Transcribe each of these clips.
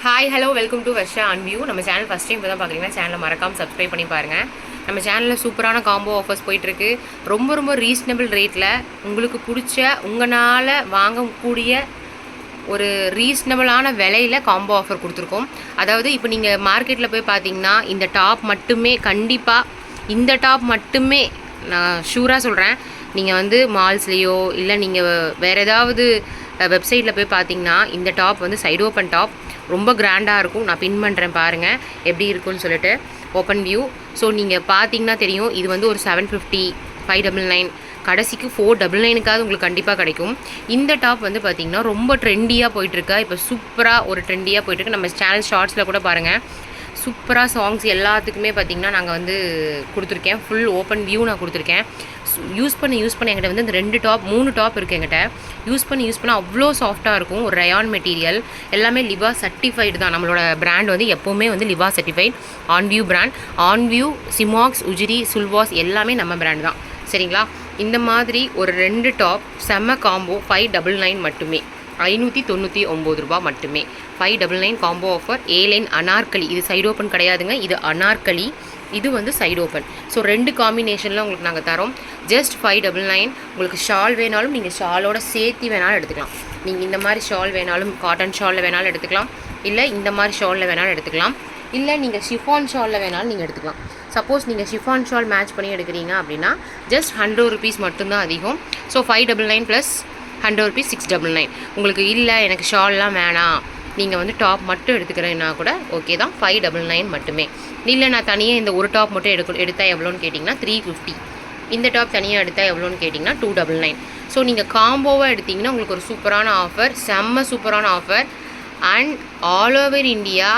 Hi hello welcome to Varsha on view. நம்ம channel first time இப்போ தான் பார்க்குறீங்கன்னா சேனலை மறக்காமல் சப்ஸ்கிரைப் பண்ணி பாருங்கள். நம்ம சேனலில் சூப்பரான காம்போ ஆஃபர்ஸ் போயிட்டுருக்கு. ரொம்ப ரீசனபிள் ரேட்டில் உங்களுக்கு பிடிச்ச உங்களால் வாங்கக்கூடிய ஒரு ரீசனபிளான விலையில் காம்போ ஆஃபர் கொடுத்துருக்கோம். அதாவது இப்போ நீங்கள் மார்க்கெட்டில் போய் பார்த்தீங்கன்னா இந்த டாப் மட்டுமே, கண்டிப்பாக இந்த டாப் மட்டுமே நான் ஷூராக சொல்கிறேன், நீங்கள் வந்து மால்ஸ்லேயோ இல்லை நீங்கள் வேறு ஏதாவது வெப்சைட்டில் போய் பார்த்தீங்கன்னா இந்த டாப் வந்து சைடு ஓப்பன் டாப் ரொம்ப கிராண்டாக இருக்கும். நான் பின் பண்ணுறேன் பாருங்கள் எப்படி இருக்குன்னு சொல்லிட்டு ஓப்பன் வியூ. ஸோ நீங்கள் பார்த்தீங்கன்னா தெரியும், இது வந்து ஒரு 750, 599, கடைசிக்கு 499க்காவது உங்களுக்கு கண்டிப்பாக கிடைக்கும். இந்த டாப் வந்து பார்த்திங்கன்னா ரொம்ப ட்ரெண்டியாக போயிட்டுருக்கா. இப்போ சூப்பராக ஒரு ட்ரெண்டியாக போயிட்டுருக்கு. நம்ம சேனல் ஷார்ட்ஸில் கூட பாருங்கள், சூப்பராக சாங்ஸ் எல்லாத்துக்குமே பார்த்திங்கன்னா நாங்கள் வந்து கொடுத்துருக்கேன். ஃபுல் ஓப்பன் வியூ நான் கொடுத்துருக்கேன். யூஸ் பண்ண என்கிட்ட வந்து இந்த 2 டாப் 3 டாப் இருக்குது என்கிட்ட. யூஸ் பண்ண அவ்வளோ சாஃப்டாக இருக்கும். ஒரு ரயான் மெட்டீரியல், எல்லாமே லிவா சர்டிஃபைடு தான். நம்மளோட பிராண்ட் வந்து எப்போவுமே வந்து லிவா சர்டிஃபைட். ஆன் வியூ பிராண்ட், ஆன் வியூ, சிமாக்ஸ், உஜிரி, சுல்வாஸ் எல்லாமே நம்ம பிராண்ட் தான். சரிங்களா? இந்த மாதிரி ஒரு 2 டாப் செம்ம காம்போ 599 மட்டுமே, 599 ரூபா மட்டுமே. 599 காம்போ ஆஃபர். A-லைன் அனார்கலி, இது சைடு ஓப்பன் கிடையாதுங்க, இது அனார்கலி, இது வந்து சைடு ஓப்பன். ஸோ 2 காம்பினேஷனில் உங்களுக்கு நாங்கள் தரோம். ஜஸ்ட் 599. உங்களுக்கு ஷால் வேணாலும் நீங்கள் ஷாலோட சேர்த்து வேணாலும் எடுத்துக்கலாம். நீங்கள் இந்த மாதிரி ஷால் வேணாலும் காட்டன் ஷாலில் வேணாலும் எடுத்துக்கலாம், இல்லை இந்த மாதிரி ஷாலில் வேணாலும் எடுத்துக்கலாம், இல்லை நீங்கள் ஷிஃபான் ஷாலில் வேணாலும் நீங்கள் எடுத்துக்கலாம். சப்போஸ் நீங்கள் ஷிஃபான் ஷால் மேட்ச் பண்ணி எடுக்கிறீங்க அப்படின்னா ஜஸ்ட் 100 rupees மட்டும்தான் அதிகம். So 599 + 100 rupees 699. உங்களுக்கு இல்லை எனக்கு ஷால்லாம் வேணாம், நீங்கள் வந்து டாப் மட்டும் எடுத்துக்கிறேன்னா கூட ஓகே தான், 599 மட்டுமே. இல்லை நான் தனியாக இந்த ஒரு டாப் மட்டும் எடுத்தால் எவ்வளோன்னு கேட்டிங்கன்னா 350. இந்த டாப் தனியாக எடுத்தால் எவ்வளோன்னு கேட்டிங்கன்னா 299. ஸோ நீங்கள் காம்போவாக எடுத்திங்கன்னா உங்களுக்கு ஒரு சூப்பரான ஆஃபர், செம்ம சூப்பரான offer. And all over India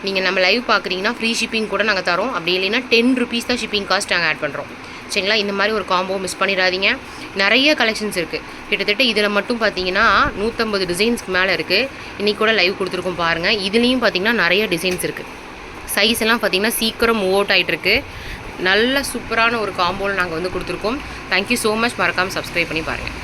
நீங்கள் நம்ம லைவ் பார்க்குறீங்கன்னா ஃப்ரீ ஷிப்பிங் கூட நாங்கள் தரோம். அப்படி இல்லைன்னா 10 rupees தான் ஷிப்பிங் காஸ்ட் நாங்கள் ஆட் பண்ணுறோம். சரிங்களா? இந்த மாதிரி ஒரு காம்போ மிஸ் பண்ணிடாதீங்க. நிறைய கலெக்ஷன்ஸ் இருக்குது. கிட்டத்தட்ட இதில் மட்டும் பார்த்தீங்கன்னா 150 டிசைன்ஸ்க்கு மேலே இருக்குது. இன்றைக்கி கூட லைவ் கொடுத்துருக்கோம் பாருங்கள். இதுலேயும் பார்த்திங்கன்னா நிறைய டிசைன்ஸ் இருக்குது. சைஸ் எல்லாம் பார்த்திங்கன்னா சீக்கிரம் மூவ் அவுட் ஆகிட்டுருக்கு. நல்ல சூப்பரான ஒரு காம்போவில் நாங்கள் வந்து கொடுத்துருக்கோம். Thank you so much. மறக்காமல் சப்ஸ்கிரைப் பண்ணி பாருங்கள்.